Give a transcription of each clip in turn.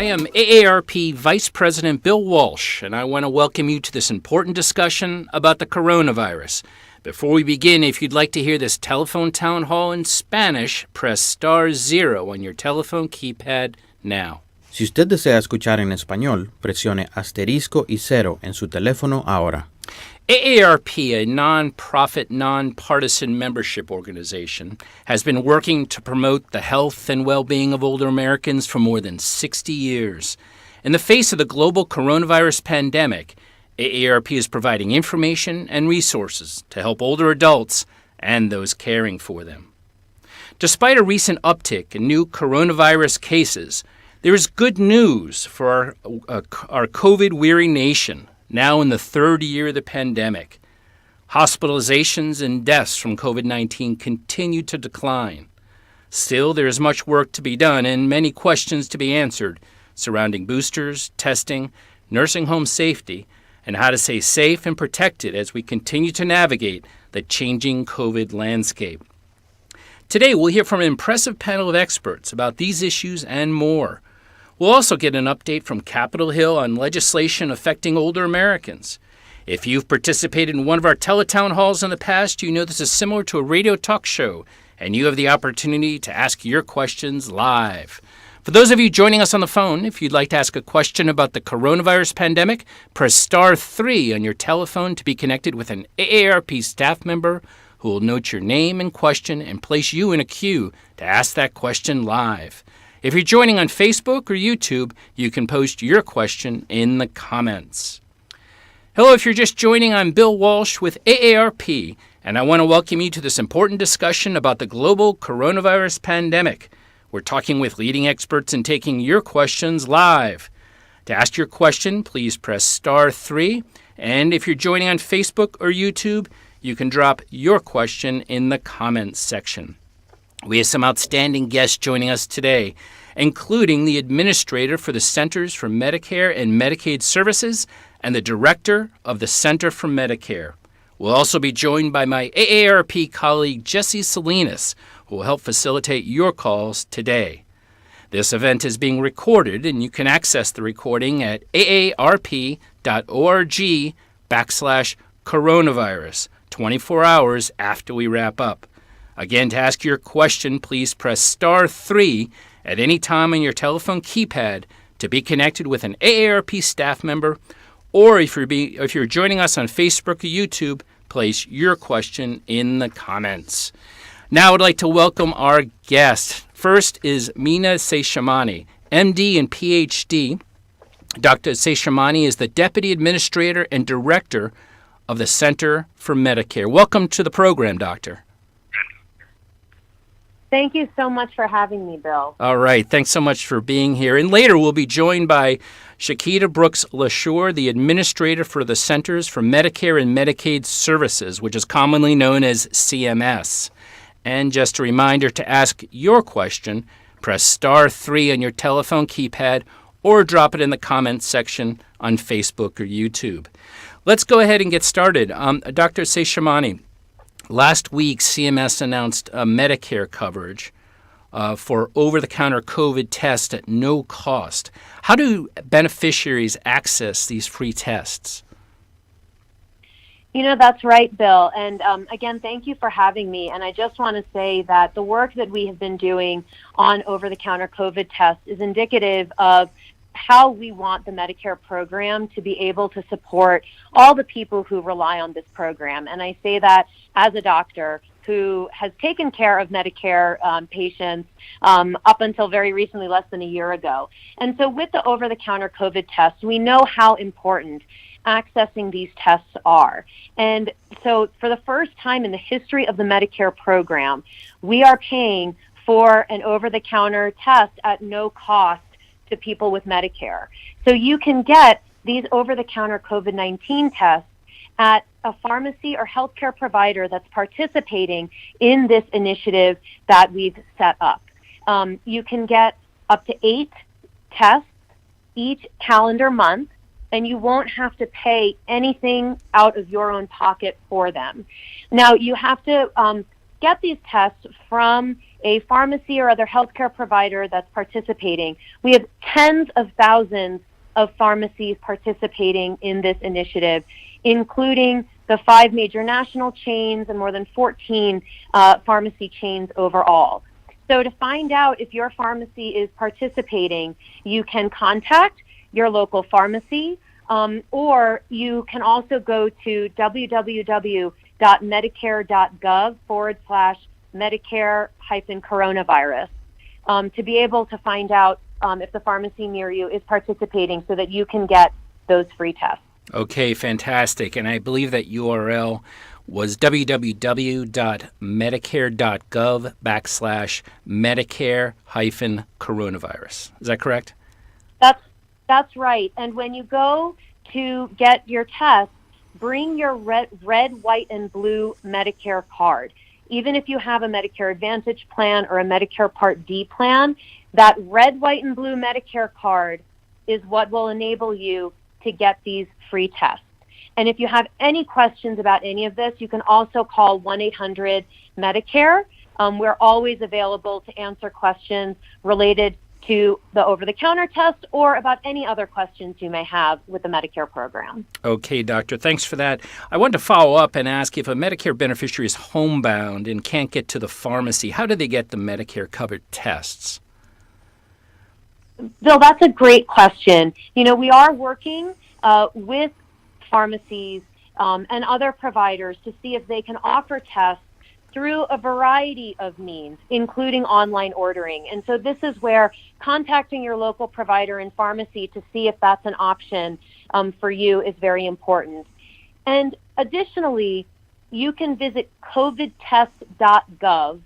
I am AARP Vice President Bill Walsh, and I want to welcome you to this important discussion about the coronavirus. Before we begin, if you'd like to hear this telephone town hall in Spanish, press *0 on your telephone keypad now. Si usted desea escuchar en español, presione *0 en su teléfono ahora. AARP, a non-profit, non-partisan membership organization, has been working to promote the health and well-being of older Americans for more than 60 years. In the face of the global coronavirus pandemic, AARP is providing information and resources to help older adults and those caring for them. Despite a recent uptick in new coronavirus cases, there is good news for our COVID-weary nation, now in the third year of the pandemic. Hospitalizations and deaths from COVID-19 continue to decline. Still, there is much work to be done and many questions to be answered surrounding boosters, testing, nursing home safety, and how to stay safe and protected as we continue to navigate the changing COVID landscape. Today, we'll hear from an impressive panel of experts about these issues and more. We'll also get an update from Capitol Hill on legislation affecting older Americans. If you've participated in one of our teletown halls in the past, you know this is similar to a radio talk show, and you have the opportunity to ask your questions live. For those of you joining us on the phone, if you'd like to ask a question about the coronavirus pandemic, press *3 on your telephone to be connected with an AARP staff member who will note your name and question and place you in a queue to ask that question live. If you're joining on Facebook or YouTube, you can post your question in the comments. Hello, if you're just joining, I'm Bill Walsh with AARP, and I want to welcome you to this important discussion about the global coronavirus pandemic. We're talking with leading experts and taking your questions live. To ask your question, please press *3, and if you're joining on Facebook or YouTube, you can drop your question in the comments section. We have some outstanding guests joining us today, including the Administrator for the Centers for Medicare and Medicaid Services and the Director of the Center for Medicare. We'll also be joined by my AARP colleague Jesse Salinas, who will help facilitate your calls today. This event is being recorded, and you can access the recording at aarp.org/coronavirus 24 hours after we wrap up. Again, to ask your question, please press *3 at any time on your telephone keypad to be connected with an AARP staff member, or if you're joining us on Facebook or YouTube, place your question in the comments. Now I'd like to welcome our guest. first is Meena Seshamani, MD and Ph.D. Dr. Seshamani is the Deputy Administrator and Director of the Center for Medicare. Welcome to the program, Doctor. Thank you so much for having me, Bill. All right. Thanks so much for being here. And later we'll be joined by Chiquita Brooks-LaSure, the Administrator for the Centers for Medicare and Medicaid Services, which is commonly known as CMS. And just a reminder to ask your question, press star 3 on your telephone keypad or drop it in the comments section on Facebook or YouTube. Let's go ahead and get started. Dr. Seshamani, last week CMS announced Medicare coverage for over-the-counter COVID tests at no cost. How do beneficiaries access these free tests? You know, that's right, Bill. And again, thank you for having me. And I just want to say that the work that we have been doing on over-the-counter COVID tests is indicative of how we want the Medicare program to be able to support all the people who rely on this program. And I say that as a doctor who has taken care of Medicare patients up until very recently, less than a year ago. And so with the over-the-counter COVID tests, we know how important accessing these tests are. And so for the first time in the history of the Medicare program, we are paying for an over-the-counter test at no cost to people with Medicare. So you can get these over-the-counter COVID-19 tests at a pharmacy or healthcare provider that's participating in this initiative that we've set up. You can get up to 8 tests each calendar month, and you won't have to pay anything out of your own pocket for them. Now, you have to get these tests from a pharmacy or other healthcare provider that's participating. We have tens of thousands of pharmacies participating in this initiative, including the 5 major national chains and more than 14 pharmacy chains overall. So to find out if your pharmacy is participating, you can contact your local pharmacy, or you can also go to www.medicare.gov/Medicare-coronavirus to be able to find out if the pharmacy near you is participating so that you can get those free tests. Okay, fantastic. And I believe that URL was www.medicare.gov/Medicare-coronavirus. Is that correct? That's right. And when you go to get your test, bring your red, white, and blue Medicare card. Even if you have a Medicare Advantage plan or a Medicare Part D plan, that red, white, and blue Medicare card is what will enable you to get these free tests. And if you have any questions about any of this, you can also call 1-800-MEDICARE. We're always available to answer questions related to the over-the-counter test or about any other questions you may have with the Medicare program. Okay, Doctor, thanks for that. I wanted to follow up and ask if a Medicare beneficiary is homebound and can't get to the pharmacy, how do they get the Medicare-covered tests? Bill, that's a great question. You know, we are working with pharmacies and other providers to see if they can offer tests through a variety of means, including online ordering. And so this is where contacting your local provider and pharmacy to see if that's an option for you is very important. And additionally, you can visit covidtest.gov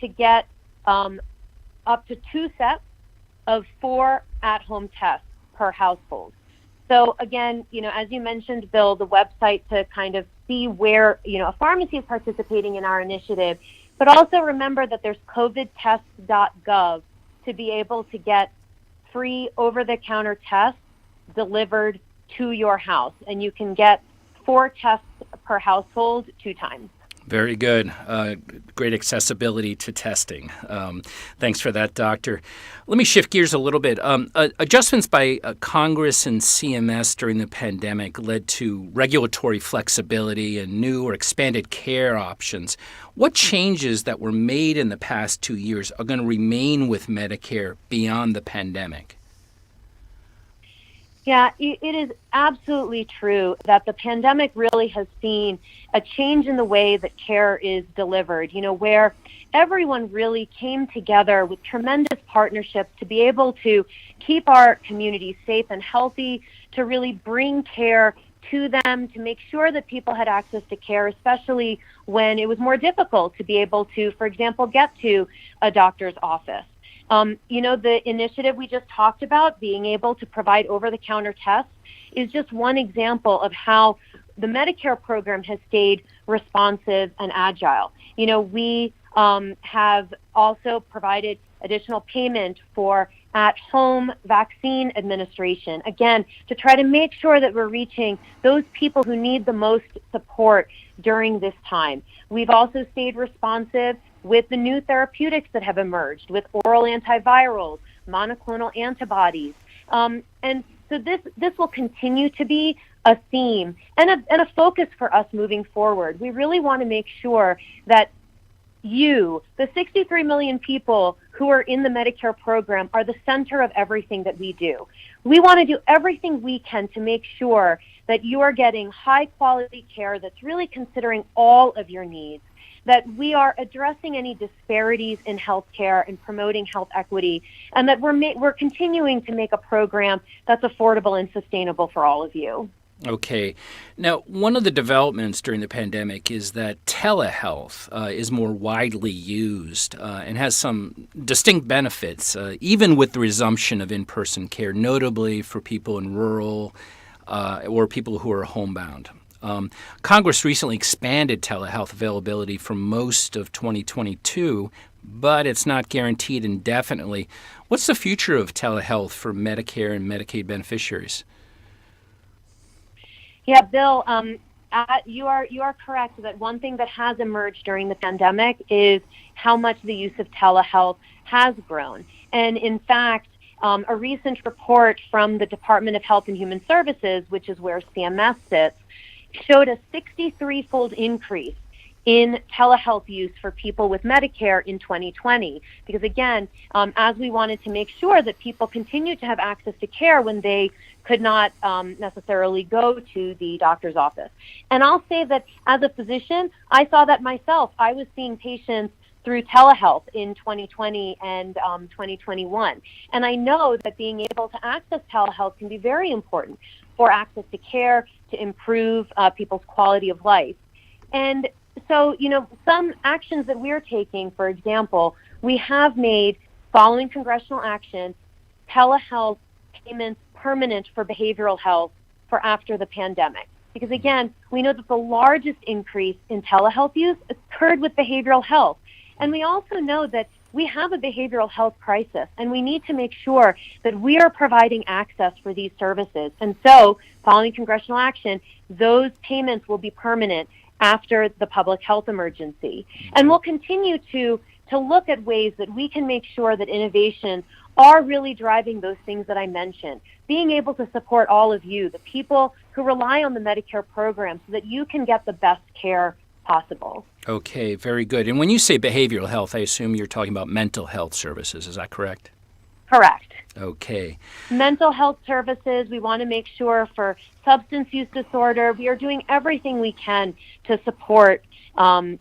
to get up to 2 sets of 4 at-home tests per household. So again, you know, as you mentioned, Bill, the website to kind of see where, you know, a pharmacy is participating in our initiative, but also remember that there's covidtest.gov to be able to get free over-the-counter tests delivered to your house. And you can get 4 tests per household 2 times. Very good. Great accessibility to testing. Thanks for that, Doctor. Let me shift gears a little bit. Adjustments by Congress and CMS during the pandemic led to regulatory flexibility and new or expanded care options. What changes that were made in the past 2 years are going to remain with Medicare beyond the pandemic? Yeah, it is absolutely true that the pandemic really has seen a change in the way that care is delivered, you know, where everyone really came together with tremendous partnerships to be able to keep our communities safe and healthy, to really bring care to them, to make sure that people had access to care, especially when it was more difficult to be able to, for example, get to a doctor's office. The initiative we just talked about, being able to provide over-the-counter tests, is just one example of how the Medicare program has stayed responsive and agile. We have also provided additional payment for at-home vaccine administration, again, to try to make sure that we're reaching those people who need the most support during this time. We've also stayed responsive with the new therapeutics that have emerged, with oral antivirals, monoclonal antibodies. And so this will continue to be a theme and a focus for us moving forward. We really want to make sure that you, the 63 million people who are in the Medicare program, are the center of everything that we do. We want to do everything we can to make sure that you are getting high quality care that's really considering all of your needs, that we are addressing any disparities in healthcare and promoting health equity, and that we're continuing to make a program that's affordable and sustainable for all of you. Okay. Now, one of the developments during the pandemic is that telehealth is more widely used and has some distinct benefits, even with the resumption of in-person care, notably for people in rural or people who are homebound. Congress recently expanded telehealth availability for most of 2022, but it's not guaranteed indefinitely. What's the future of telehealth for Medicare and Medicaid beneficiaries? Yeah, Bill, you are correct that one thing that has emerged during the pandemic is how much the use of telehealth has grown. And in fact, a recent report from the Department of Health and Human Services, which is where CMS sits, showed a 63-fold increase in telehealth use for people with Medicare in 2020. Because again, as we wanted to make sure that people continue to have access to care when they could not necessarily go to the doctor's office. And I'll say that as a physician, I saw that myself. I was seeing patients through telehealth in 2020 and 2021. And I know that being able to access telehealth can be very important for access to care, to improve people's quality of life. And so, some actions that we're taking, for example, we have made, following congressional action, telehealth payments permanent for behavioral health for after the pandemic. Because again, we know that the largest increase in telehealth use occurred with behavioral health. And we also know that we have a behavioral health crisis, and we need to make sure that we are providing access for these services. And so, following congressional action, those payments will be permanent after the public health emergency. And we'll continue to look at ways that we can make sure that innovations are really driving those things that I mentioned. Being able to support all of you, the people who rely on the Medicare program, so that you can get the best care possible. Okay, very good. And when you say behavioral health, I assume you're talking about mental health services. Is that correct? Correct. Okay. Mental health services, we want to make sure for substance use disorder, we are doing everything we can to support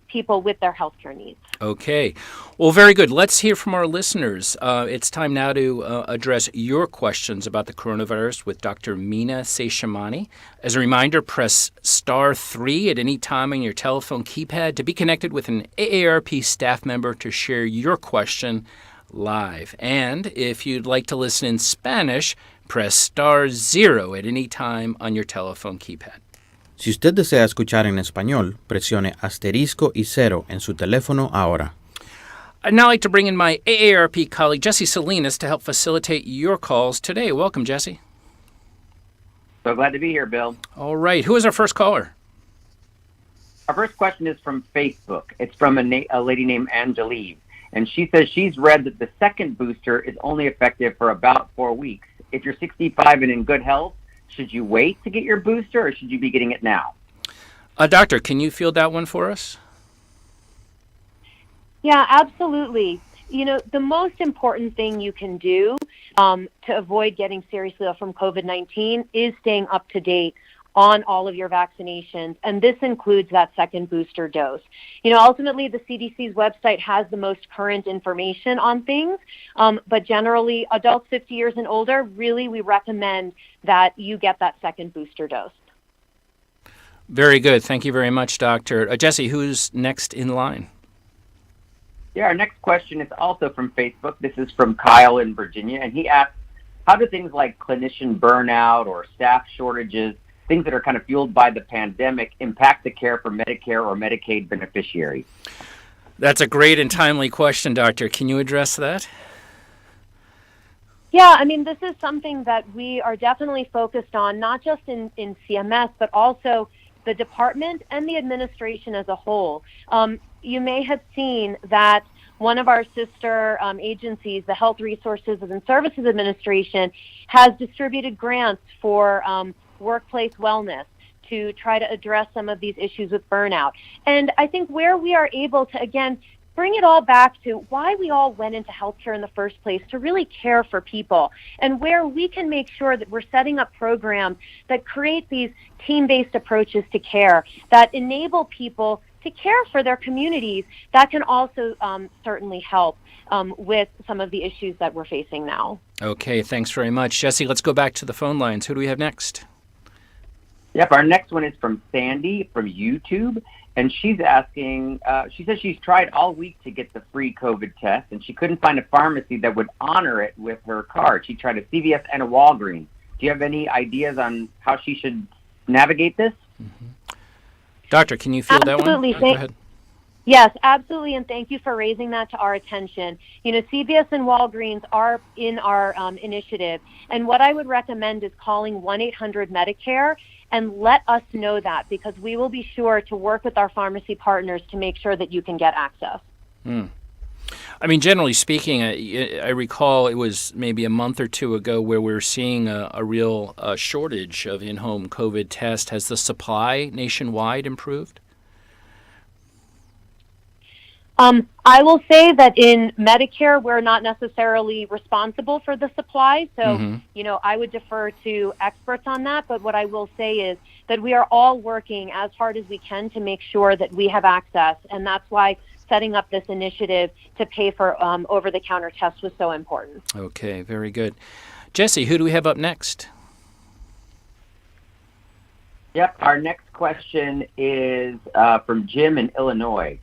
people with their healthcare needs. Okay. Well, very good. Let's hear from our listeners. It's time now to address your questions about the coronavirus with Dr. Meena Seshamani. As a reminder, press *3 at any time on your telephone keypad to be connected with an AARP staff member to share your question live. And if you'd like to listen in Spanish, press *0 at any time on your telephone keypad. Si usted desea escuchar en español, presione *0 en su teléfono ahora. I'd now like to bring in my AARP colleague, Jesse Salinas, to help facilitate your calls today. Welcome, Jesse. So glad to be here, Bill. All right. Who is our first caller? Our first question is from Facebook. It's from a lady named Angelique. And she says she's read that the second booster is only effective for about 4 weeks. If you're 65 and in good health, should you wait to get your booster, or should you be getting it now? Doctor, can you field that one for us? Yeah, absolutely. The most important thing you can do to avoid getting seriously ill from COVID-19 is staying up to date on all of your vaccinations, and this includes that second booster dose. Ultimately, the CDC's website has the most current information on things, but generally, adults 50 years and older, really, we recommend that you get that second booster dose. Very good. Thank you very much, Doctor. Jesse, who's next in line? Yeah, our next question is also from Facebook. This is from Kyle in Virginia, and he asks, how do things like clinician burnout or staff shortages, things that are kind of fueled by the pandemic, impact the care for Medicare or Medicaid beneficiaries? That's a great and timely question, Doctor. Can you address that? Yeah, this is something that we are definitely focused on, not just in CMS, but also the department and the administration as a whole. You may have seen that one of our sister agencies, the Health Resources and Services Administration, has distributed grants for workplace wellness to try to address some of these issues with burnout. And I think where we are able to, again, bring it all back to why we all went into healthcare in the first place, to really care for people, and where we can make sure that we're setting up programs that create these team-based approaches to care that enable people to care for their communities, that can also certainly help with some of the issues that we're facing now. Okay, thanks very much. Jesse, let's go back to the phone lines. Who do we have next? Yep, our next one is from Sandy from YouTube, and she's asking, she says she's tried all week to get the free COVID test, and she couldn't find a pharmacy that would honor it with her card. She tried a CVS and a Walgreens. Do you have any ideas on how she should navigate this? Mm-hmm. Doctor, can you field that one? Absolutely. Go ahead. Yes, absolutely, and thank you for raising that to our attention. CVS and Walgreens are in our initiative, and what I would recommend is calling 1-800-MEDICARE and let us know that, because we will be sure to work with our pharmacy partners to make sure that you can get access. Generally speaking, I recall it was maybe a month or two ago where we were seeing a real shortage of in-home COVID tests. Has the supply nationwide improved? I will say that in Medicare, we're not necessarily responsible for the supply. So, I would defer to experts on that. But what I will say is that we are all working as hard as we can to make sure that we have access. And that's why setting up this initiative to pay for over-the-counter tests was so important. Okay, very good. Jesse, who do we have up next? Yep, our next question is from Jim in Illinois.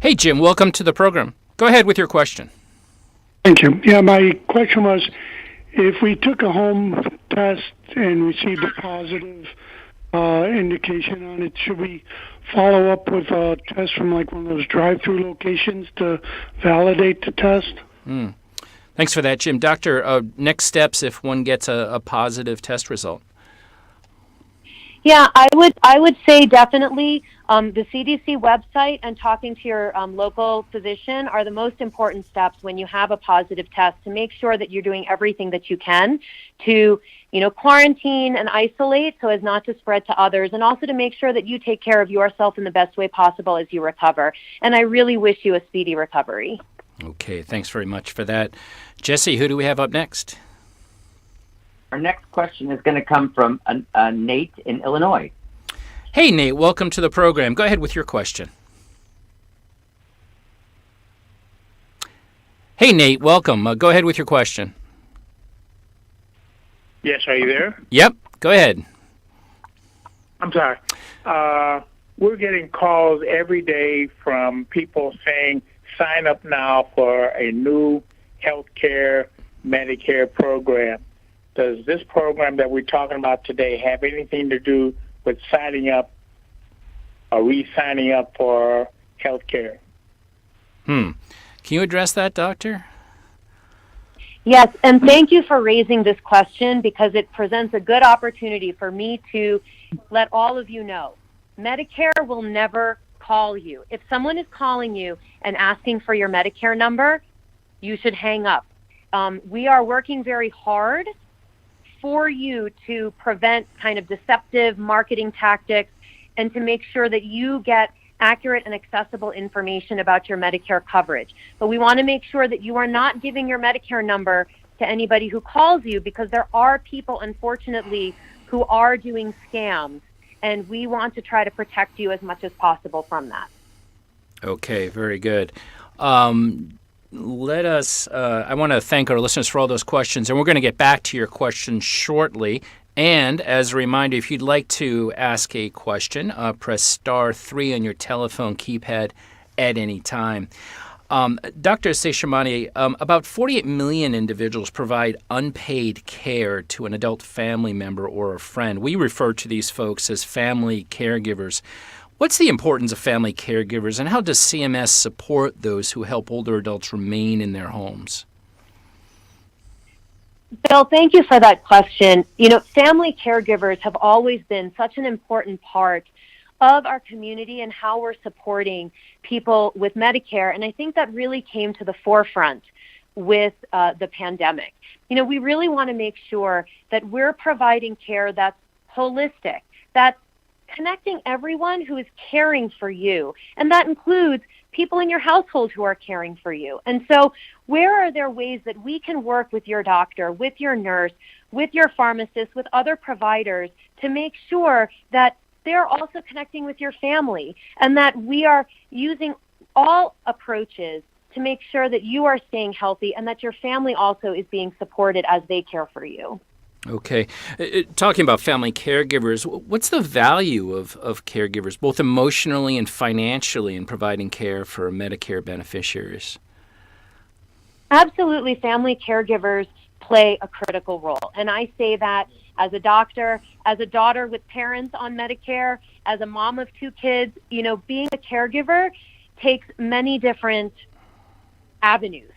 Hey, Jim, welcome to the program. Go ahead with your question. Thank you. Yeah, my question was, if we took a home test and received a positive indication on it, should we follow up with a test from like one of those drive-through locations to validate the test? Thanks for that, Jim. Doctor, next steps if one gets a positive test result? Yeah, I would say definitely the CDC website and talking to your local physician are the most important steps when you have a positive test, to make sure that you're doing everything that you can to, quarantine and isolate so as not to spread to others, and also to make sure that you take care of yourself in the best way possible as you recover. And I really wish you a speedy recovery. Okay, thanks very much for that. Jesse, who do we have up next? Our next question is going to come from Nate in Illinois. Hey, Nate, welcome to the program. Go ahead with your question. Hey, Nate, welcome. Go ahead with your question. Yes, are you there? Yep, go ahead. I'm sorry. We're getting calls every day from people saying, sign up now for a new healthcare Medicare program. Does this program that we're talking about today have anything to do with signing up or re-signing up for health care? Can you address that, Doctor? Yes, and thank you for raising this question, because it presents a good opportunity for me to let all of you know. Medicare will never call you. If someone is calling you and asking for your Medicare number, you should hang up. We are working very hard for you to prevent kind of deceptive marketing tactics and to make sure that you get accurate and accessible information about your Medicare coverage. But we want to make sure that you are not giving your Medicare number to anybody who calls you, because there are people, unfortunately, who are doing scams, and we want to try to protect you as much as possible from that. Okay, very good. Let us, I want to thank our listeners for all those questions, and we're going to get back to your questions shortly. And as a reminder, if you'd like to ask a question, press star 3 on your telephone keypad at any time. Dr. Seshamani, about 48 million individuals provide unpaid care to an adult family member or a friend. We refer to these folks as family caregivers. What's the importance of family caregivers, and how does CMS support those who help older adults remain in their homes? Bill, thank you for that question. You know, family caregivers have always been such an important part of our community and how we're supporting people with Medicare. And I think that really came to the forefront with the pandemic. You know, we really want to make sure that we're providing care that's holistic, that's connecting everyone who is caring for you. And that includes people in your household who are caring for you. And so where are there ways that we can work with your doctor, with your nurse, with your pharmacist, with other providers to make sure that they're also connecting with your family, and that we are using all approaches to make sure that you are staying healthy and that your family also is being supported as they care for you. Okay. Talking about family caregivers, what's the value of caregivers, both emotionally and financially, in providing care for Medicare beneficiaries? Absolutely, family caregivers play a critical role. And I say that as a doctor, as a daughter with parents on Medicare, as a mom of 2 kids. You know, being a caregiver takes many different avenues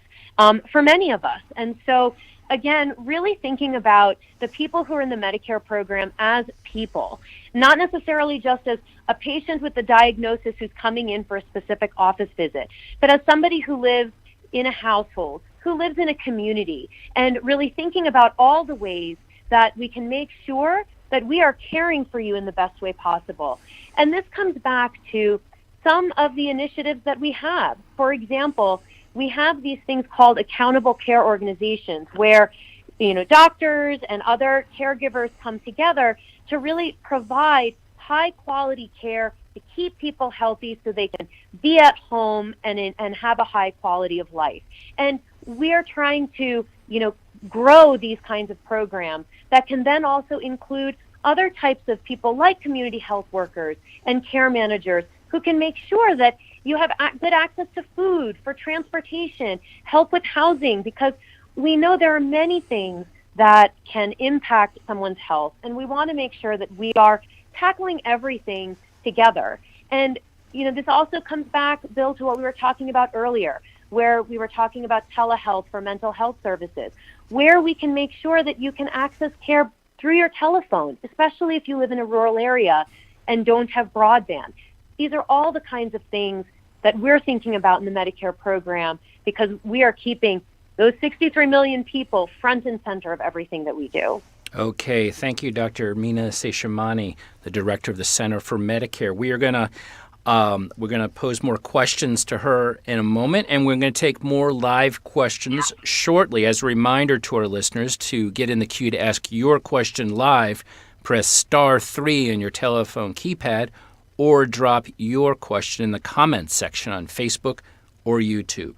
for many of us. And so, again, really thinking about the people who are in the Medicare program as people, not necessarily just as a patient with a diagnosis who's coming in for a specific office visit, but as somebody who lives in a household, who lives in a community, and really thinking about all the ways that we can make sure that we are caring for you in the best way possible. And this comes back to some of the initiatives that we have. For example, we have these things called accountable care organizations where, you know, doctors and other caregivers come together to really provide high quality care to keep people healthy so they can be at home and have a high quality of life. And we're trying to, you know, grow these kinds of programs that can then also include other types of people like community health workers and care managers who can make sure that you have good access to food, for transportation, help with housing, because we know there are many things that can impact someone's health, and we want to make sure that we are tackling everything together. And, you know, this also comes back, Bill, to what we were talking about earlier, where we were talking about telehealth for mental health services, where we can make sure that you can access care through your telephone, especially if you live in a rural area and don't have broadband. These are all the kinds of things that we're thinking about in the Medicare program, because we are keeping those 63 million people front and center of everything that we do. Okay. Thank you, Dr. Meena Seshamani, the director of the Center for Medicare. We're going to pose more questions to her in a moment, and we're going to take more live questions shortly. As a reminder to our listeners, to get in the queue to ask your question live, press star 3 on your telephone keypad, or drop your question in the comments section on Facebook or YouTube.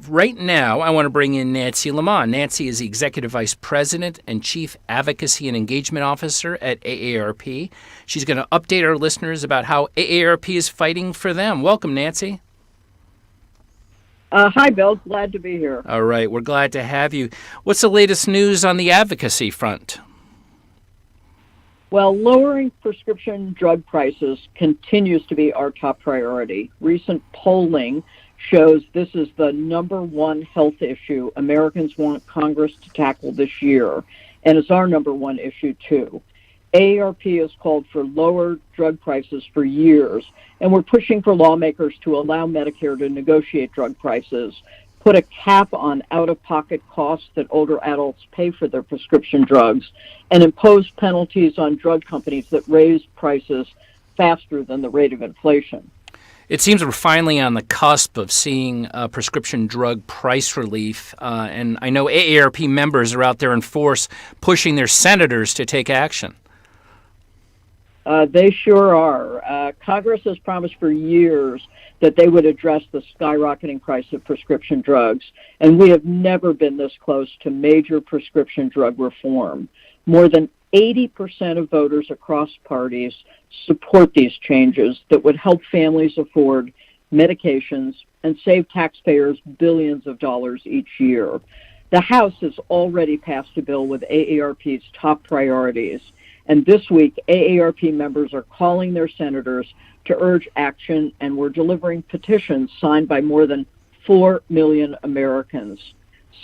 Right now, I want to bring in Nancy Lamont. Nancy is the Executive Vice President and Chief Advocacy and Engagement Officer at AARP. She's going to update our listeners about how AARP is fighting for them. Welcome, Nancy. Hi, Bill. Glad to be here. All right. We're glad to have you. What's the latest news on the advocacy front? Well, lowering prescription drug prices continues to be our top priority. Recent polling shows this is the number one health issue Americans want Congress to tackle this year, and it's our number one issue, too. AARP has called for lower drug prices for years, and we're pushing for lawmakers to allow Medicare to negotiate drug prices, put a cap on out-of-pocket costs that older adults pay for their prescription drugs, and impose penalties on drug companies that raise prices faster than the rate of inflation. It seems we're finally on the cusp of seeing prescription drug price relief, and I know AARP members are out there in force pushing their senators to take action. They sure are. Congress has promised for years that they would address the skyrocketing price of prescription drugs, and we have never been this close to major prescription drug reform. More than 80% of voters across parties support these changes that would help families afford medications and save taxpayers billions of dollars each year. The House has already passed a bill with AARP's top priorities, and this week AARP members are calling their senators to urge action, and we're delivering petitions signed by more than 4 million Americans.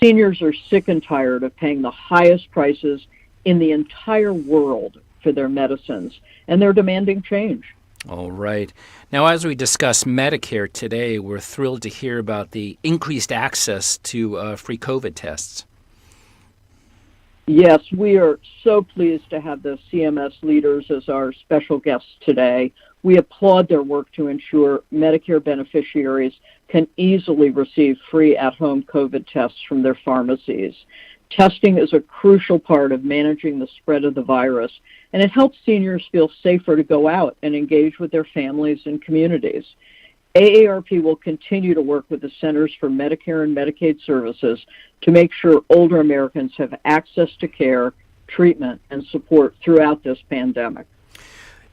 Seniors are sick and tired of paying the highest prices in the entire world for their medicines, and they're demanding change. All right. Now, as we discuss Medicare today, we're thrilled to hear about the increased access to free COVID tests. Yes, we are so pleased to have the CMS leaders as our special guests today. We applaud their work to ensure Medicare beneficiaries can easily receive free at-home COVID tests from their pharmacies. Testing is a crucial part of managing the spread of the virus, and it helps seniors feel safer to go out and engage with their families and communities. AARP will continue to work with the Centers for Medicare and Medicaid Services to make sure older Americans have access to care, treatment, and support throughout this pandemic.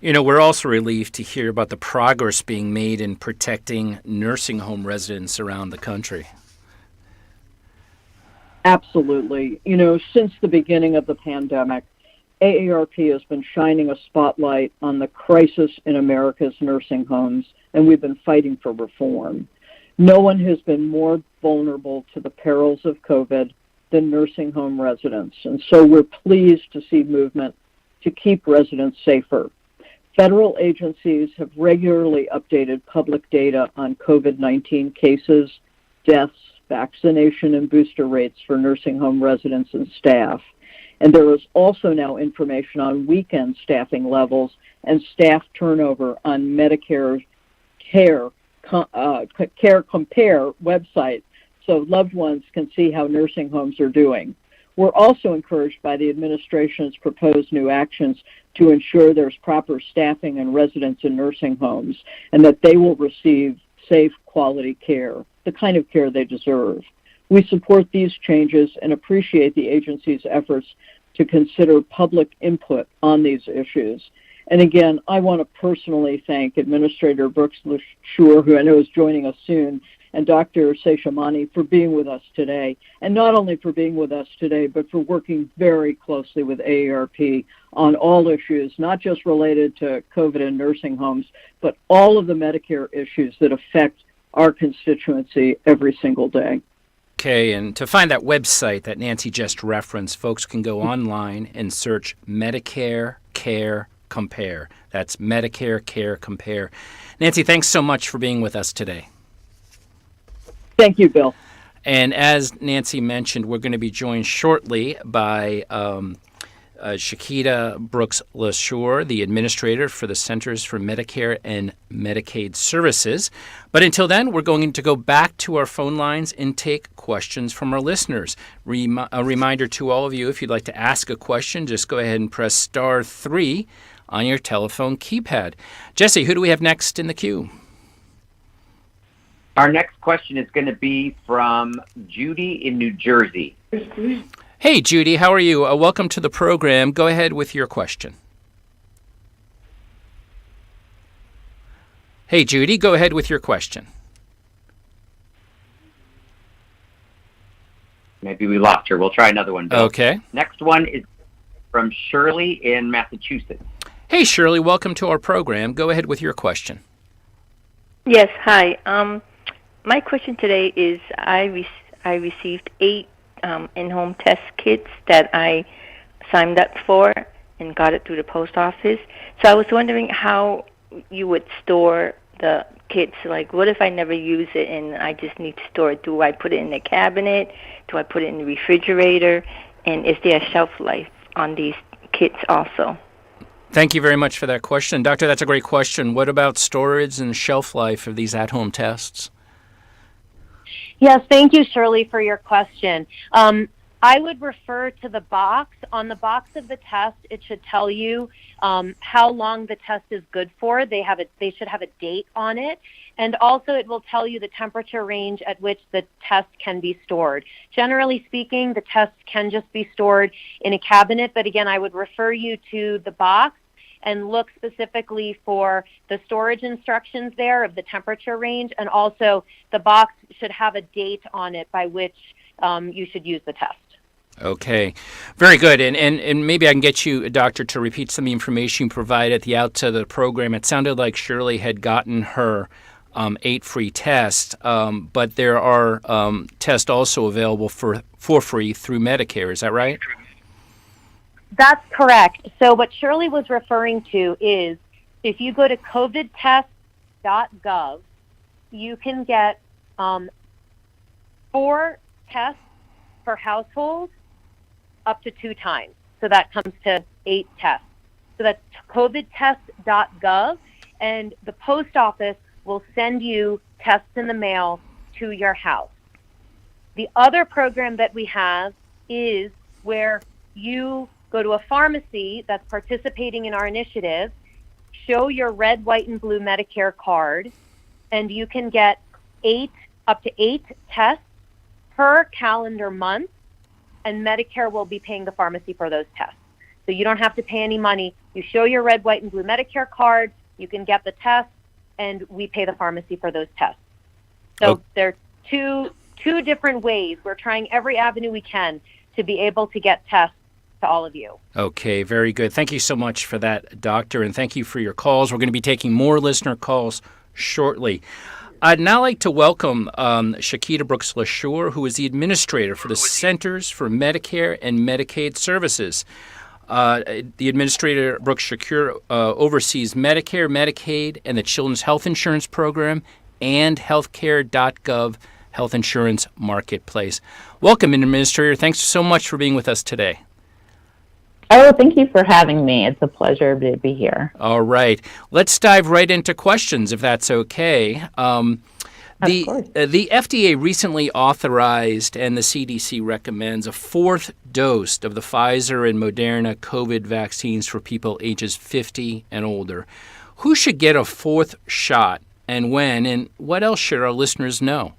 You know, we're also relieved to hear about the progress being made in protecting nursing home residents around the country. Absolutely. You know, since the beginning of the pandemic, AARP has been shining a spotlight on the crisis in America's nursing homes, and we've been fighting for reform. No one has been more vulnerable to the perils of COVID than nursing home residents, and so we're pleased to see movement to keep residents safer. Federal agencies have regularly updated public data on COVID-19 cases, deaths, vaccination, and booster rates for nursing home residents and staff. And there is also now information on weekend staffing levels and staff turnover on Medicare Care Compare website, so loved ones can see how nursing homes are doing. We're also encouraged by the administration's proposed new actions to ensure there's proper staffing and residents in nursing homes, and that they will receive safe, quality care, the kind of care they deserve. We support these changes and appreciate the agency's efforts to consider public input on these issues. And again, I want to personally thank Administrator Brooks-LaSure, who I know is joining us soon, and Dr. Seshamani for being with us today. And not only for being with us today, but for working very closely with AARP on all issues, not just related to COVID and nursing homes, but all of the Medicare issues that affect our constituency every single day. Okay, and to find that website that Nancy just referenced, folks can go online and search Medicare Care Compare. That's Medicare Care Compare. Nancy, thanks so much for being with us today. Thank you, Bill. And as Nancy mentioned, we're going to be joined shortly by Chiquita Brooks-LaSure, the administrator for the Centers for Medicare and Medicaid Services. But until then, we're going to go back to our phone lines and take questions from our listeners. A reminder to all of you, if you'd like to ask a question, just go ahead and press star 3 on your telephone keypad. Jesse, who do we have next in the queue? Our next question is going to be from Judy in New Jersey. Hey, Judy, how are you? Welcome to the program. Go ahead with your question. Hey, Judy, go ahead with your question. Maybe we lost her. We'll try another one, Bill. Okay. Next one is from Shirley in Massachusetts. Hey, Shirley, welcome to our program. Go ahead with your question. Yes, hi. My question today is I received 8 in-home test kits that I signed up for and got it through the post office. So I was wondering how you would store the kits. Like, what if I never use it and I just need to store it? Do I put it in the cabinet? Do I put it in the refrigerator? And is there a shelf life on these kits also? Thank you very much for that question. Doctor, that's a great question. What about storage and shelf life of these at-home tests? Yes, thank you, Shirley, for your question. I would refer to the box. On the box of the test, it should tell you how long the test is good for. They should have a date on it. And also it will tell you the temperature range at which the test can be stored. Generally speaking, the test can just be stored in a cabinet, but again, I would refer you to the box and look specifically for the storage instructions there of the temperature range, and also the box should have a date on it by which you should use the test. Okay, very good. And maybe I can get you, Doctor, to repeat some of the information you provided at the outset of the program. It sounded like Shirley had gotten her 8 free tests, but there are tests also available for free through Medicare. Is that right? That's correct. So what Shirley was referring to is if you go to covidtest.gov, you can get 4 tests per household up to 2 times. So that comes to 8 tests. So that's covidtest.gov, and the post office will send you tests in the mail to your house. The other program that we have is where you go to a pharmacy that's participating in our initiative, show your red, white, and blue Medicare card, and you can get up to 8 tests per calendar month, and Medicare will be paying the pharmacy for those tests. So you don't have to pay any money. You show your red, white, and blue Medicare card, you can get the test, and we pay the pharmacy for those tests. So there are two different ways. We're trying every avenue we can to be able to get tests to all of you. Okay, very good. Thank you so much for that, Doctor, and thank you for your calls. We're going to be taking more listener calls shortly. I'd now like to welcome Chiquita Brooks-LaSure, who is the administrator for the Centers for Medicare and Medicaid Services. The administrator, Brooks-LaSure, oversees Medicare, Medicaid, and the Children's Health Insurance Program and healthcare.gov health insurance marketplace. Welcome, Administrator. Thanks so much for being with us today. Oh, thank you for having me. It's a pleasure to be here. All right. Let's dive right into questions, if that's okay. The FDA recently authorized, and the CDC recommends, a 4th dose of the Pfizer and Moderna COVID vaccines for people ages 50 and older. Who should get a 4th shot and when, and what else should our listeners know?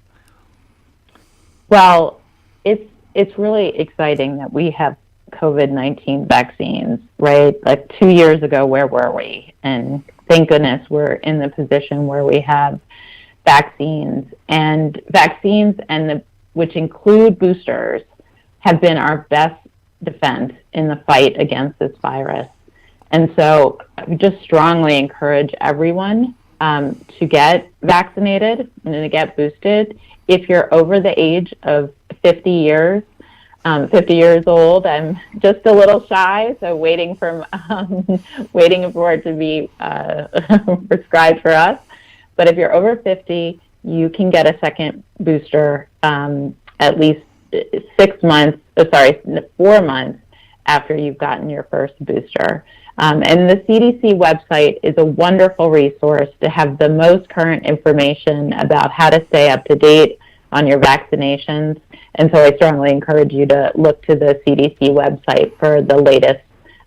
Well, it's really exciting that we have COVID-19 vaccines, right? Like 2 years ago, where were we? And thank goodness we're in the position where we have vaccines, and which include boosters, have been our best defense in the fight against this virus. And so I just strongly encourage everyone to get vaccinated and to get boosted. If you're over the age of 50 years old, I'm just a little shy, so waiting for it to be prescribed for us. But if you're over 50, you can get a second booster at least 4 months after you've gotten your first booster. And the CDC website is a wonderful resource to have the most current information about how to stay up to date on your vaccinations. And so I strongly encourage you to look to the CDC website for the latest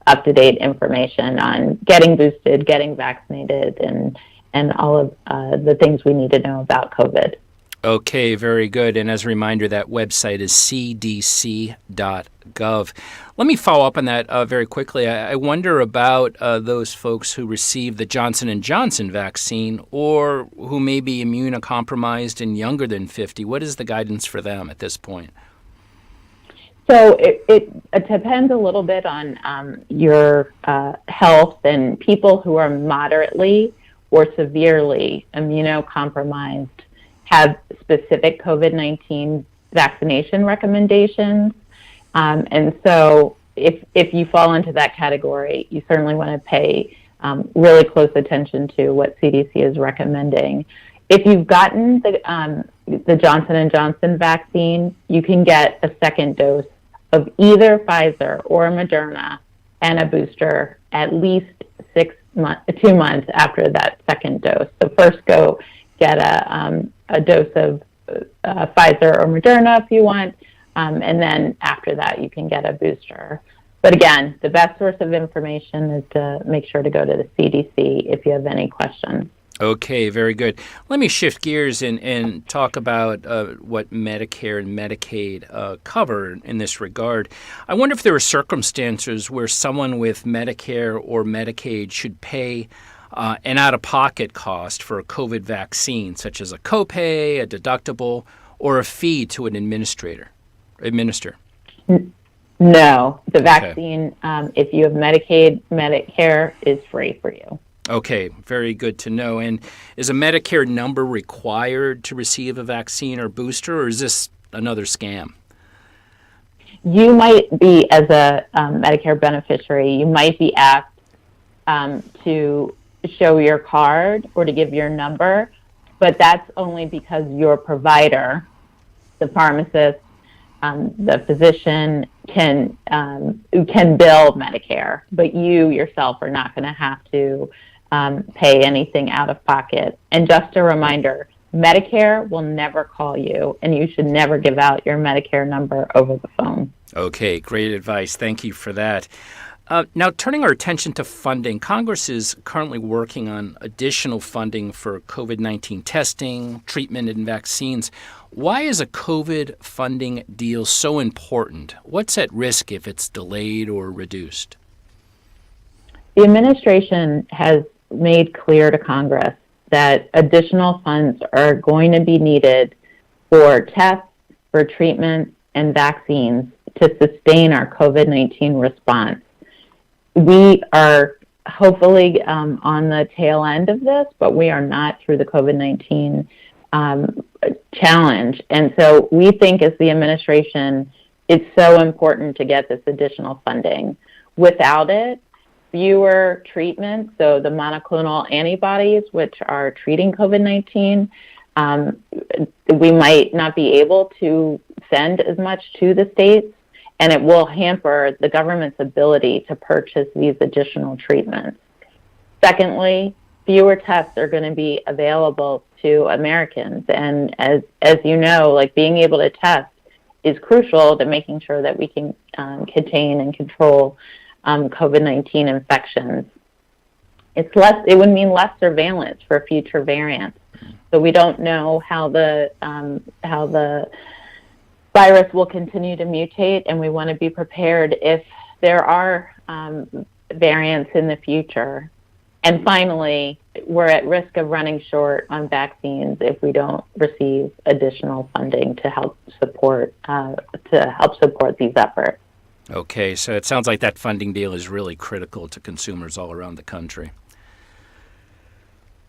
up-to-date information on getting boosted, getting vaccinated, and all of the things we need to know about COVID. Okay, very good. And as a reminder, that website is cdc.gov. Let me follow up on that very quickly. I wonder about those folks who receive the Johnson & Johnson vaccine or who may be immunocompromised and younger than 50. What is the guidance for them at this point? So it depends a little bit on your health, and people who are moderately or severely immunocompromised have specific COVID-19 vaccination recommendations. And so if you fall into that category, you certainly want to pay really close attention to what CDC is recommending. If you've gotten the Johnson & Johnson vaccine, you can get a second dose of either Pfizer or Moderna and a booster at least 2 months after that second dose. So first go get a dose of Pfizer or Moderna if you want, and then after that you can get a booster. But again, the best source of information is to make sure to go to the CDC if you have any questions. Okay, very good. Let me shift gears and talk about what Medicare and Medicaid cover in this regard. I wonder if there are circumstances where someone with Medicare or Medicaid should pay an out-of-pocket cost for a COVID vaccine, such as a copay, a deductible, or a fee to an administrator. No, the vaccine, if you have Medicaid, Medicare is free for you. Okay, very good to know. And is a Medicare number required to receive a vaccine or booster, or is this another scam? You might be, as a Medicare beneficiary, you might be asked to show your card or to give your number, but that's only because your provider, the pharmacist, the physician can bill Medicare, but you yourself are not going to have to pay anything out of pocket. And just a reminder, Medicare will never call you, and you should never give out your Medicare number over the phone. Okay, great advice. Thank you for that. Now, turning our attention to funding, Congress is currently working on additional funding for COVID-19 testing, treatment, and vaccines. Why is a COVID funding deal so important? What's at risk if it's delayed or reduced? The administration has made clear to Congress that additional funds are going to be needed for tests, for treatment, and vaccines to sustain our COVID-19 response. We are hopefully on the tail end of this, but we are not through the COVID-19 challenge. And so we think as the administration, it's so important to get this additional funding. Without it, fewer treatments, so the monoclonal antibodies, which are treating COVID-19, we might not be able to send as much to the states, and it will hamper the government's ability to purchase these additional treatments. Secondly, fewer tests are going to be available to Americans, and as you know, like being able to test is crucial to making sure that we can contain and control COVID-19 infections. It would mean less surveillance for future variants. So we don't know how the virus will continue to mutate, and we want to be prepared if there are variants in the future. And finally, we're at risk of running short on vaccines if we don't receive additional funding to help support these efforts. Okay, so it sounds like that funding deal is really critical to consumers all around the country.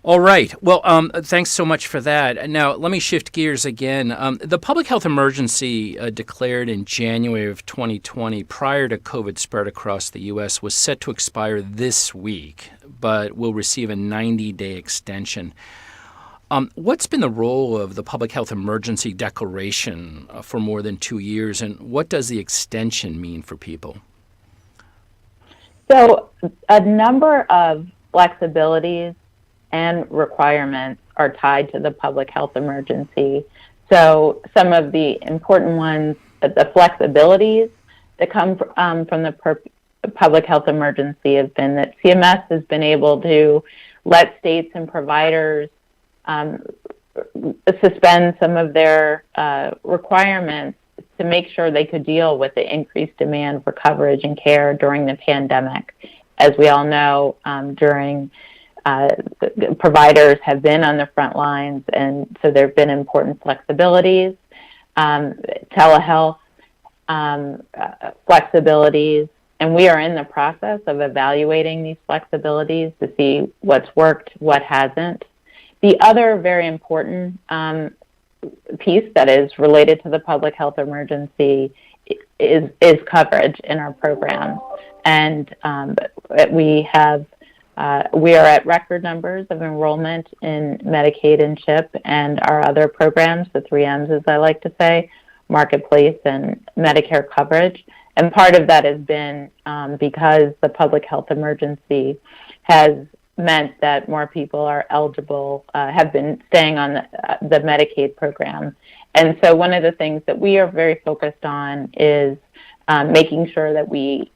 All right. Well, thanks so much for that. Now, let me shift gears again. The public health emergency declared in January of 2020 prior to COVID spread across the U.S. was set to expire this week, but will receive a 90-day extension. What's been the role of the public health emergency declaration for more than 2 years, and what does the extension mean for people? So a number of flexibilities and requirements are tied to the public health emergency. So some of the important ones, the flexibilities that come from the public health emergency have been that CMS has been able to let states and providers suspend some of their requirements to make sure they could deal with the increased demand for coverage and care during the pandemic. As we all know, providers have been on the front lines, and so there have been important flexibilities, telehealth flexibilities, and we are in the process of evaluating these flexibilities to see what's worked, what hasn't. The other very important piece that is related to the public health emergency is coverage in our program, and we are at record numbers of enrollment in Medicaid and CHIP and our other programs, the 3 M's as I like to say, Marketplace and Medicare coverage. And part of that has been because the public health emergency has meant that more people are eligible, have been staying on the Medicaid program. And so one of the things that we are very focused on is making sure that we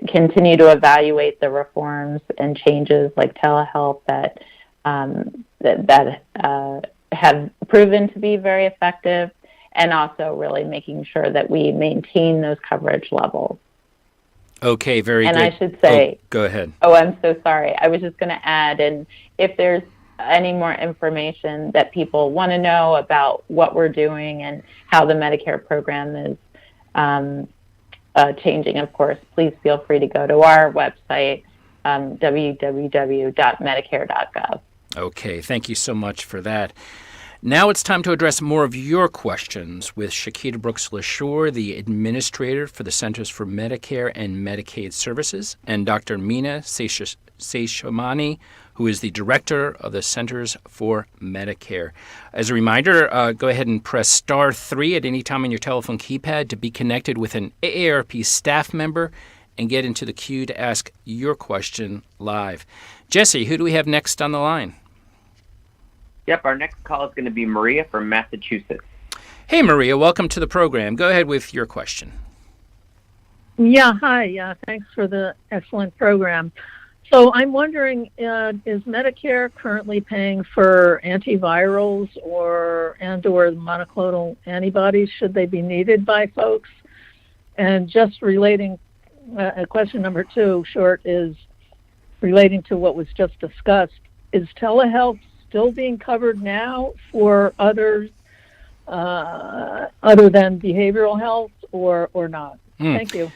continue to evaluate the reforms and changes like telehealth that have proven to be very effective, and also really making sure that we maintain those coverage levels. Okay, very good. And I should say... go ahead. Oh, I'm so sorry. I was just going to add, and if there's any more information that people want to know about what we're doing and how the Medicare program is changing, of course, please feel free to go to our website, www.medicare.gov. Okay, thank you so much for that. Now it's time to address more of your questions with Chiquita Brooks-LaSure, the Administrator for the Centers for Medicare and Medicaid Services, and Dr. Meena Seshamani, who is the Director of the Centers for Medicare. As a reminder, go ahead and press star 3 at any time on your telephone keypad to be connected with an AARP staff member and get into the queue to ask your question live. Jesse, who do we have next on the line? Yep, our next call is going to be Maria from Massachusetts. Hey, Maria, welcome to the program. Go ahead with your question. Yeah, hi. Thanks for the excellent program. So I'm wondering, is Medicare currently paying for antivirals or monoclonal antibodies? Should they be needed by folks? And just relating, question number 2, short, is relating to what was just discussed. Is telehealth still being covered now for others other than behavioral health or not? Thank you.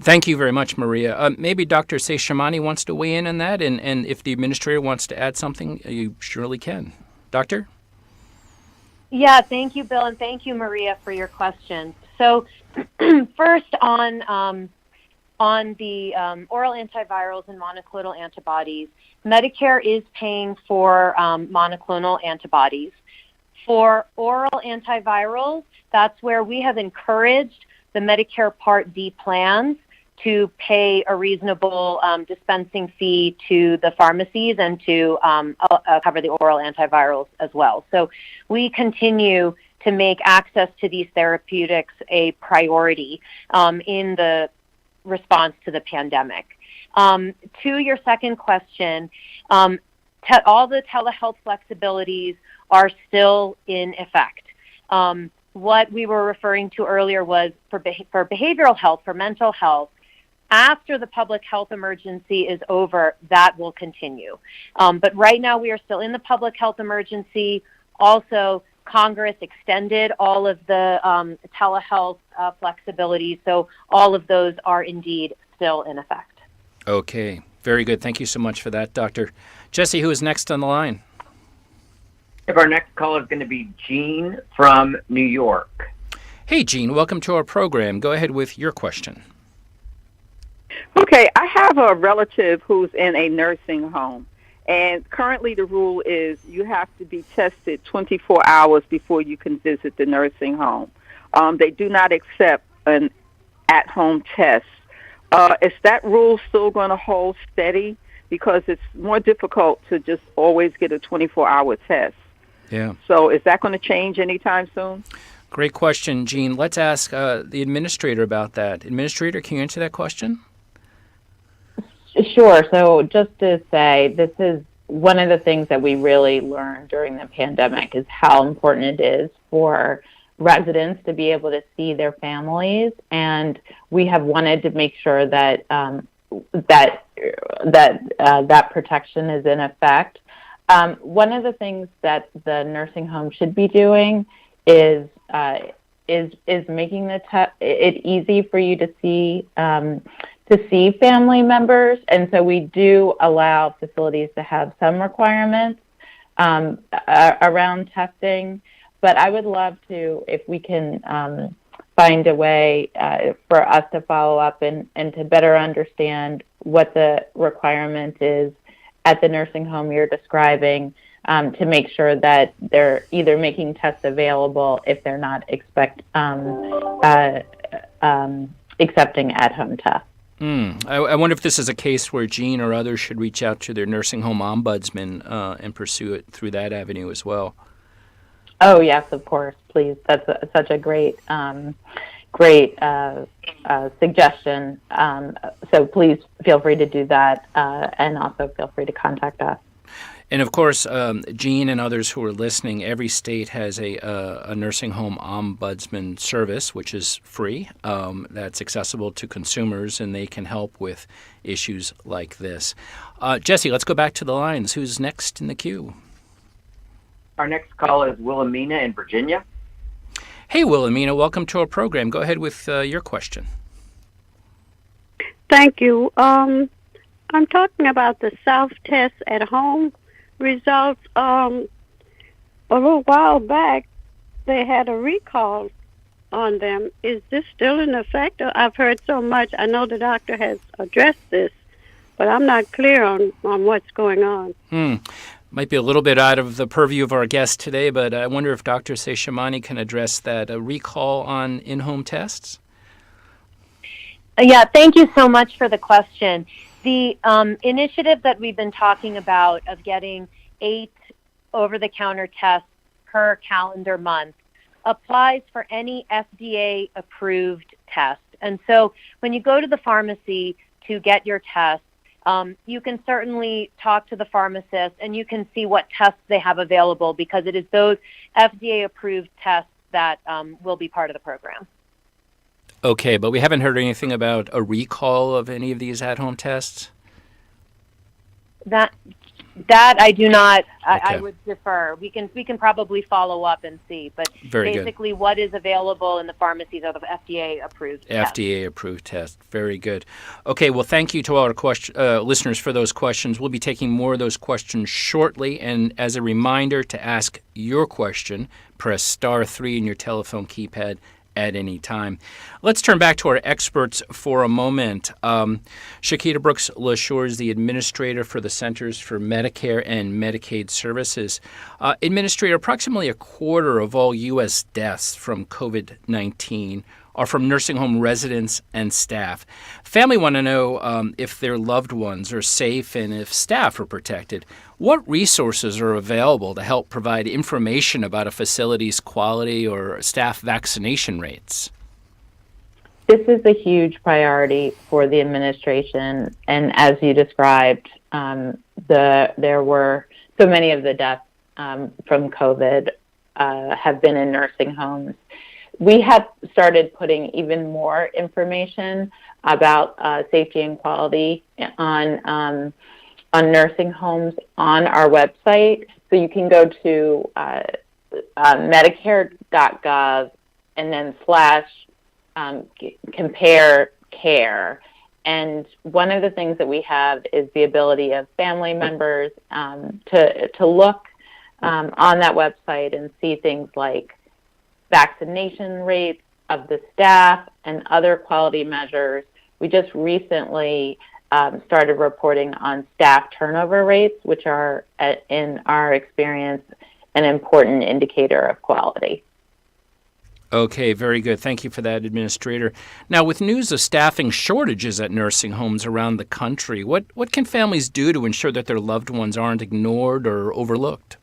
Thank you very much, Maria. Maybe Dr. Seshamani wants to weigh in on that, and if the administrator wants to add something, you surely can. Doctor? Yeah, thank you, Bill, and thank you, Maria, for your question. So first on the oral antivirals and monoclonal antibodies, Medicare is paying for monoclonal antibodies. For oral antivirals, that's where we have encouraged the Medicare Part D plans to pay a reasonable dispensing fee to the pharmacies and to cover the oral antivirals as well. So we continue to make access to these therapeutics a priority in the response to the pandemic. To your second question, all the telehealth flexibilities are still in effect. What we were referring to earlier was for behavioral health, for mental health. After the public health emergency is over, that will continue. But right now we are still in the public health emergency. Also, Congress extended all of the telehealth flexibilities, so all of those are indeed still in effect. Okay, very good. Thank you so much for that, Doctor. Jesse, who is next on the line? Our next caller is going to be Jean from New York. Hey, Jean, welcome to our program. Go ahead with your question. Okay, I have a relative who's in a nursing home, and currently the rule is you have to be tested 24 hours before you can visit the nursing home. They do not accept an at-home test. Is that rule still going to hold steady? Because it's more difficult to just always get a 24-hour test. Yeah. So is that going to change anytime soon? Great question, Jean. Let's ask the administrator about that. Administrator, can you answer that question? Sure. So just to say, this is one of the things that we really learned during the pandemic is how important it is for residents to be able to see their families, and we have wanted to make sure that that protection is in effect. One of the things that the nursing home should be doing is making it easy for you to see family members, and so we do allow facilities to have some requirements around testing. But I would love to, if we can find a way for us to follow up and to better understand what the requirement is at the nursing home you're describing, to make sure that they're either making tests available if they're not accepting at-home tests. I wonder if this is a case where Jean or others should reach out to their nursing home ombudsman and pursue it through that avenue as well. Oh, yes, of course, please. That's such a great suggestion. So please feel free to do that, and also feel free to contact us. And of course, Jean and others who are listening, every state has a nursing home ombudsman service, which is free. That's accessible to consumers, and they can help with issues like this. Jesse, let's go back to the lines. Who's next in the queue? Our next call is Wilhelmina in Virginia. Hey, Wilhelmina, welcome to our program. Go ahead with your question. Thank you. I'm talking about the self-test at home results. A little while back, they had a recall on them. Is this still in effect? I've heard so much. I know the doctor has addressed this, but I'm not clear on what's going on. Might be a little bit out of the purview of our guest today, but I wonder if Dr. Seshamani can address that. A recall on in-home tests? Yeah, thank you so much for the question. The initiative that we've been talking about of getting 8 over-the-counter tests per calendar month applies for any FDA-approved test. And so when you go to the pharmacy to get your test, you can certainly talk to the pharmacist and you can see what tests they have available, because it is those FDA-approved tests that will be part of the program. Okay, but we haven't heard anything about a recall of any of these at-home tests? That I do not. Okay. I would defer. We can probably follow up and see. But Very basically, good. What is available in the pharmacies are the FDA-approved tests. FDA-approved tests. Very good. Okay, well, thank you to all our listeners for those questions. We'll be taking more of those questions shortly. And as a reminder, to ask your question, press *3 in your telephone keypad at any time. Let's turn back to our experts for a moment. Chiquita Brooks-LaSure is the administrator for the Centers for Medicare and Medicaid Services. Administrator, approximately a quarter of all U.S. deaths from COVID-19 are from nursing home residents and staff. Family want to know if their loved ones are safe and if staff are protected. What resources are available to help provide information about a facility's quality or staff vaccination rates? This is a huge priority for the administration, and as you described, there were so many of the deaths from COVID have been in nursing homes. We have started putting even more information about safety and quality on nursing homes on our website. So you can go to Medicare.gov and then /compare care. And one of the things that we have is the ability of family members to look on that website and see things like vaccination rates of the staff and other quality measures. We just recently started reporting on staff turnover rates, which are, in our experience, an important indicator of quality. Okay, very good. Thank you for that, Administrator. Now, with news of staffing shortages at nursing homes around the country, what can families do to ensure that their loved ones aren't ignored or overlooked?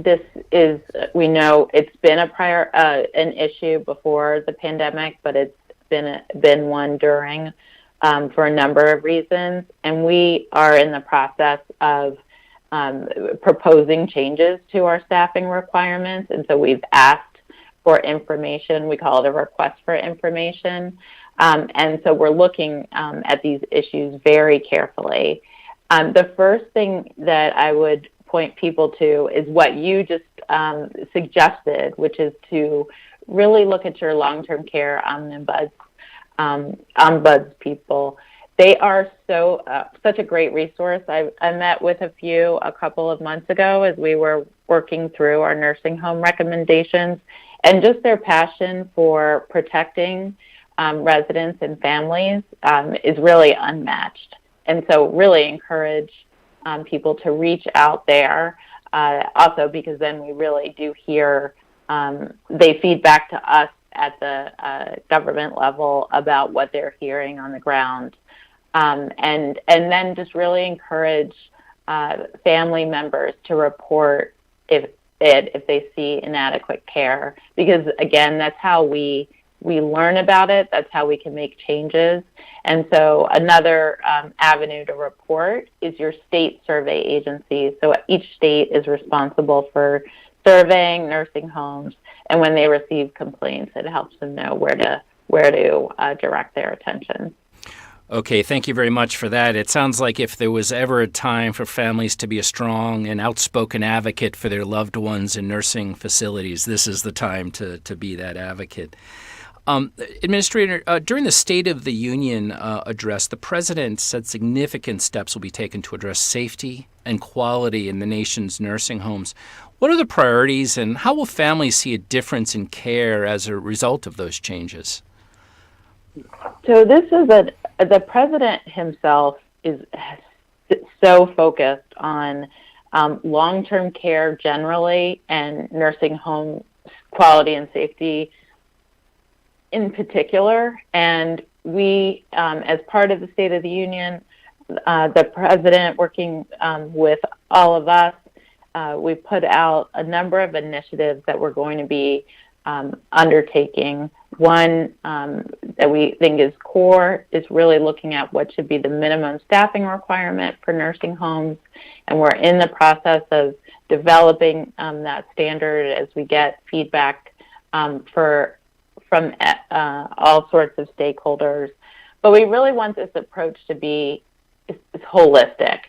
This is, we know it's been an issue before the pandemic, but it's been one during for a number of reasons. And we are in the process of proposing changes to our staffing requirements. And so we've asked for information. We call it a request for information. And so we're looking at these issues very carefully. The first thing that I would point people to is what you just suggested, which is to really look at your long-term care ombuds people. They are such a great resource. I met with a couple of months ago as we were working through our nursing home recommendations, and just their passion for protecting residents and families is really unmatched. And so really encourage people to reach out there, also because then we really do hear, they feed back to us at the government level about what they're hearing on the ground, and then just really encourage family members to report if they see inadequate care, because again, that's how we learn about it. That's how we can make changes. And so another avenue to report is your state survey agency. So each state is responsible for surveying nursing homes, and when they receive complaints, it helps them know where to direct their attention. Okay, thank you very much for that. It sounds like if there was ever a time for families to be a strong and outspoken advocate for their loved ones in nursing facilities, this is the time to be that advocate. Administrator, during the State of the Union address, the President said significant steps will be taken to address safety and quality in the nation's nursing homes. What are the priorities, and how will families see a difference in care as a result of those changes? So the President himself is so focused on long-term care generally and nursing home quality and safety in particular. And we, as part of the State of the Union, the President working with all of us, we put out a number of initiatives that we're going to be undertaking. One that we think is core is really looking at what should be the minimum staffing requirement for nursing homes, and we're in the process of developing that standard as we get feedback from all sorts of stakeholders. But we really want this approach to be holistic.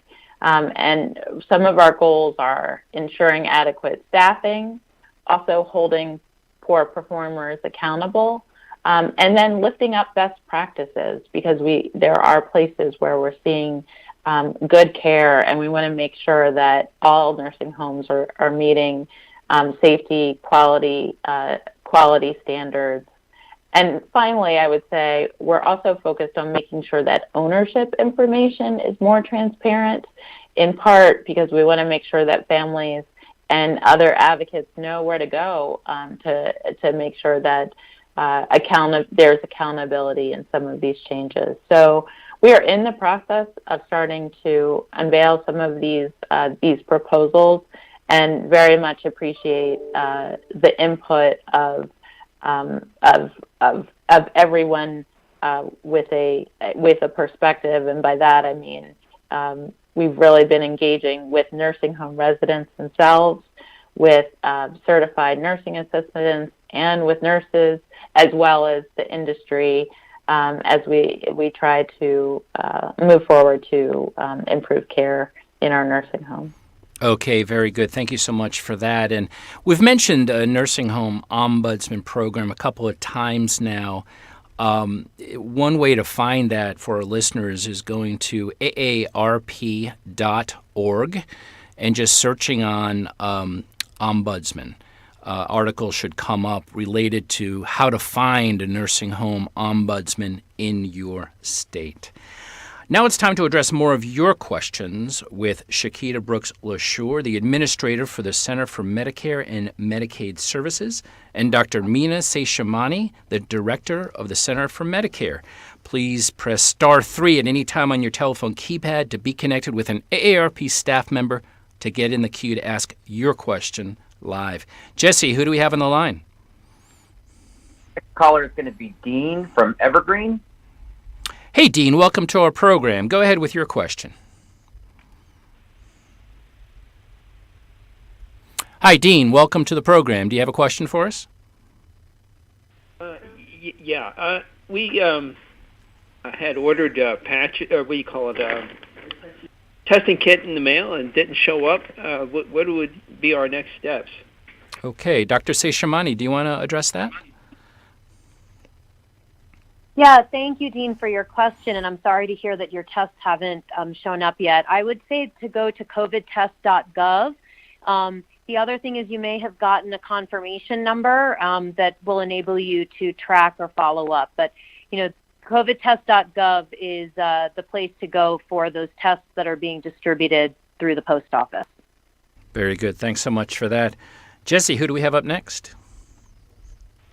And some of our goals are ensuring adequate staffing, also holding poor performers accountable, and then lifting up best practices, because there are places where we're seeing good care, and we want to make sure that all nursing homes are meeting safety, quality standards. And finally, I would say we're also focused on making sure that ownership information is more transparent, in part because we want to make sure that families and other advocates know where to go to make sure that there's accountability in some of these changes. So we are in the process of starting to unveil some of these proposals, and very much appreciate the input of everyone with a perspective. And by that I mean we've really been engaging with nursing home residents themselves, with certified nursing assistants, and with nurses, as well as the industry, as we try to move forward to improve care in our nursing home. Okay, very good. Thank you so much for that. And we've mentioned a nursing home ombudsman program a couple of times now. One way to find that for our listeners is going to AARP.org and just searching on ombudsman. Articles should come up related to how to find a nursing home ombudsman in your state. Now it's time to address more of your questions with Chiquita Brooks-LaSure, the administrator for the Center for Medicare and Medicaid Services, and Dr. Meena Seshamani, the director of the Center for Medicare. Please press star 3 at any time on your telephone keypad to be connected with an AARP staff member to get in the queue to ask your question live. Jesse, who do we have on the line? Next caller is going to be Dean from Evergreen. Hey, Dean, welcome to our program. Go ahead with your question. Hi, Dean. Welcome to the program. Do you have a question for us? Yeah. We had ordered a patch, or what do you call it, testing kit in the mail, and didn't show up. What would be our next steps? Okay. Dr. Seshamani, do you want to address that? Yeah, thank you, Dean, for your question, and I'm sorry to hear that your tests haven't shown up yet. I would say to go to covidtest.gov. The other thing is you may have gotten a confirmation number that will enable you to track or follow up. But, covidtest.gov is the place to go for those tests that are being distributed through the post office. Very good. Thanks so much for that. Jesse, who do we have up next?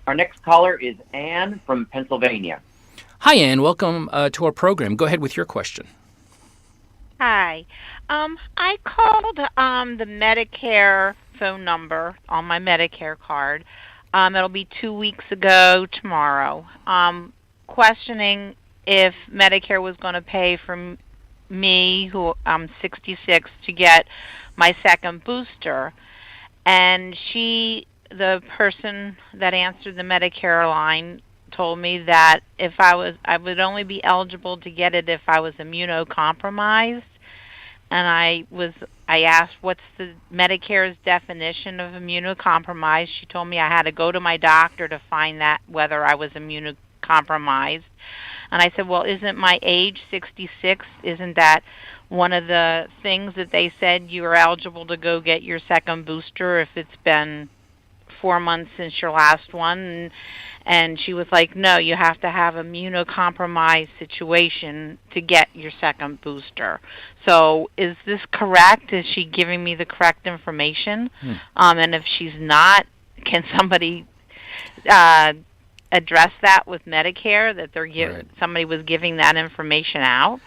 Our next caller is Anne from Pennsylvania. Hi, Ann. Welcome to our program. Go ahead with your question. Hi. I called the Medicare phone number on my Medicare card. It'll be 2 weeks ago tomorrow, questioning if Medicare was going to pay for me, who I'm 66, to get my second booster. And the person that answered the Medicare line told me that I would only be eligible to get it if I was immunocompromised. And I asked, what's the Medicare's definition of immunocompromised? She told me I had to go to my doctor to find that, whether I was immunocompromised. And I said, well, isn't my age 66? Isn't that one of the things that they said you are eligible to go get your second booster if it's been 4 months since your last one? And she was like, no, you have to have immunocompromised situation to get your second booster. So is this correct? Is she giving me the correct information? And if she's not, can somebody address that with Medicare, that somebody was giving that information out?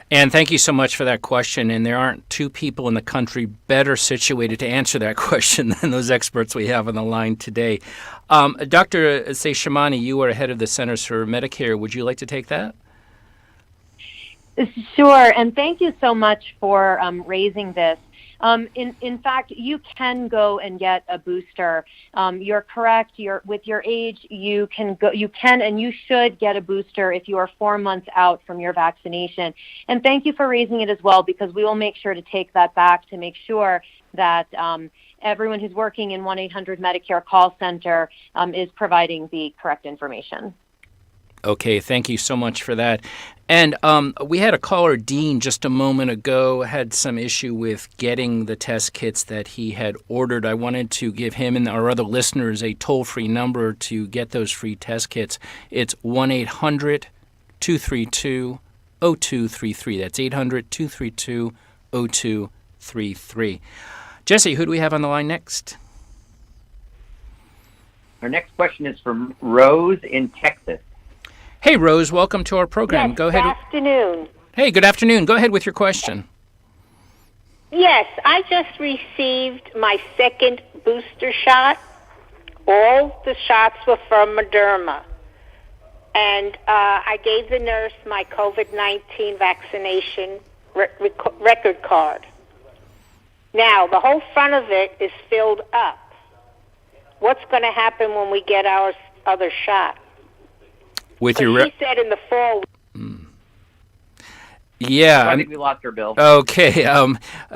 And thank you so much for that question. And there aren't two people in the country better situated to answer that question than those experts we have on the line today. Dr. Seshamani, you are head of the Centers for Medicare. Would you like to take that? Sure, and thank you so much for raising this. In fact, you can go and get a booster. You're correct. With your age, you can and you should get a booster if you are 4 months out from your vaccination. And thank you for raising it as well, because we will make sure to take that back to make sure that everyone who's working in 1-800-Medicare call center is providing the correct information. Okay, thank you so much for that. And we had a caller, Dean, just a moment ago, had some issue with getting the test kits that he had ordered. I wanted to give him and our other listeners a toll-free number to get those free test kits. It's 1-800-232-0233. That's 800-232-0233. Jesse, who do we have on the line next? Our next question is from Rose in Texas. Hey, Rose, welcome to our program. Yes, go ahead. Good afternoon. Hey, good afternoon. Go ahead with your question. Yes, I just received my second booster shot. All the shots were from Moderna. And I gave the nurse my COVID-19 vaccination record card. Now, the whole front of it is filled up. What's going to happen when we get our other shot? With she said in the fall. Yeah. I think we lost her, Bill. Okay.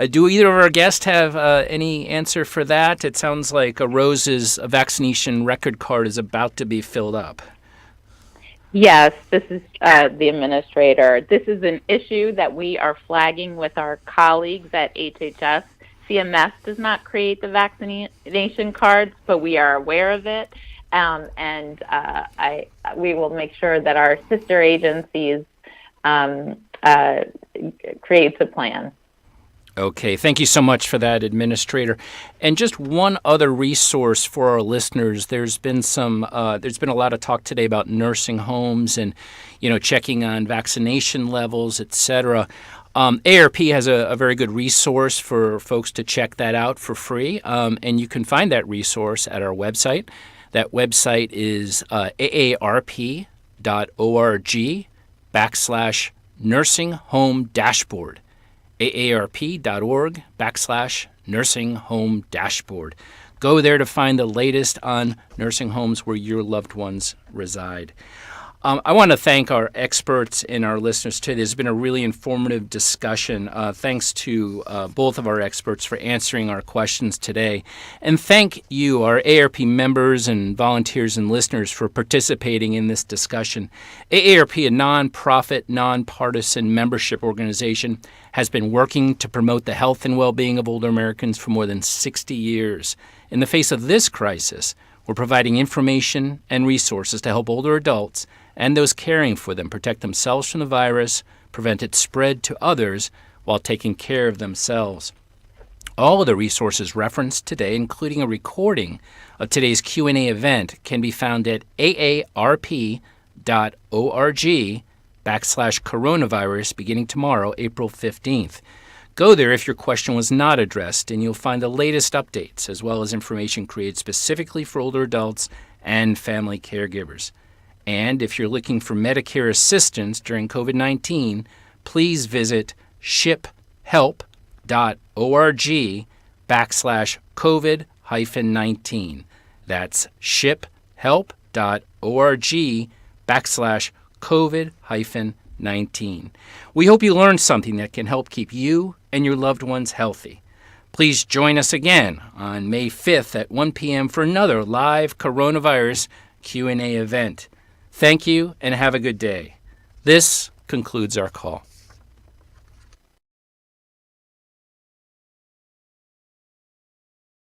Do either of our guests have any answer for that? It sounds like Rose's vaccination record card is about to be filled up. Yes, this is the administrator. This is an issue that we are flagging with our colleagues at HHS. CMS does not create the vaccination cards, but we are aware of it. We will make sure that our sister agencies creates a plan. Okay, thank you so much for that, Administrator. And just one other resource for our listeners. There's been a lot of talk today about nursing homes and, checking on vaccination levels, etc. AARP has a very good resource for folks to check that out for free, and you can find that resource at our website. That website is aarp.org/nursing home dashboard. aarp.org/nursing home dashboard. Go there to find the latest on nursing homes where your loved ones reside. I want to thank our experts and our listeners today. There's been a really informative discussion. Thanks to both of our experts for answering our questions today. And thank you, our AARP members and volunteers and listeners, for participating in this discussion. AARP, a nonprofit, nonpartisan membership organization, has been working to promote the health and well-being of older Americans for more than 60 years. In the face of this crisis, we're providing information and resources to help older adults and those caring for them protect themselves from the virus, prevent its spread to others while taking care of themselves. All of the resources referenced today, including a recording of today's Q&A event, can be found at aarp.org/coronavirus beginning tomorrow, April 15th. Go there if your question was not addressed, and you'll find the latest updates as well as information created specifically for older adults and family caregivers. And if you're looking for Medicare assistance during COVID-19, please visit shiphelp.org/COVID-19. That's shiphelp.org/COVID-19. We hope you learned something that can help keep you and your loved ones healthy. Please join us again on May 5th at 1 p.m. for another live coronavirus Q&A event. Thank you and have a good day. This concludes our call.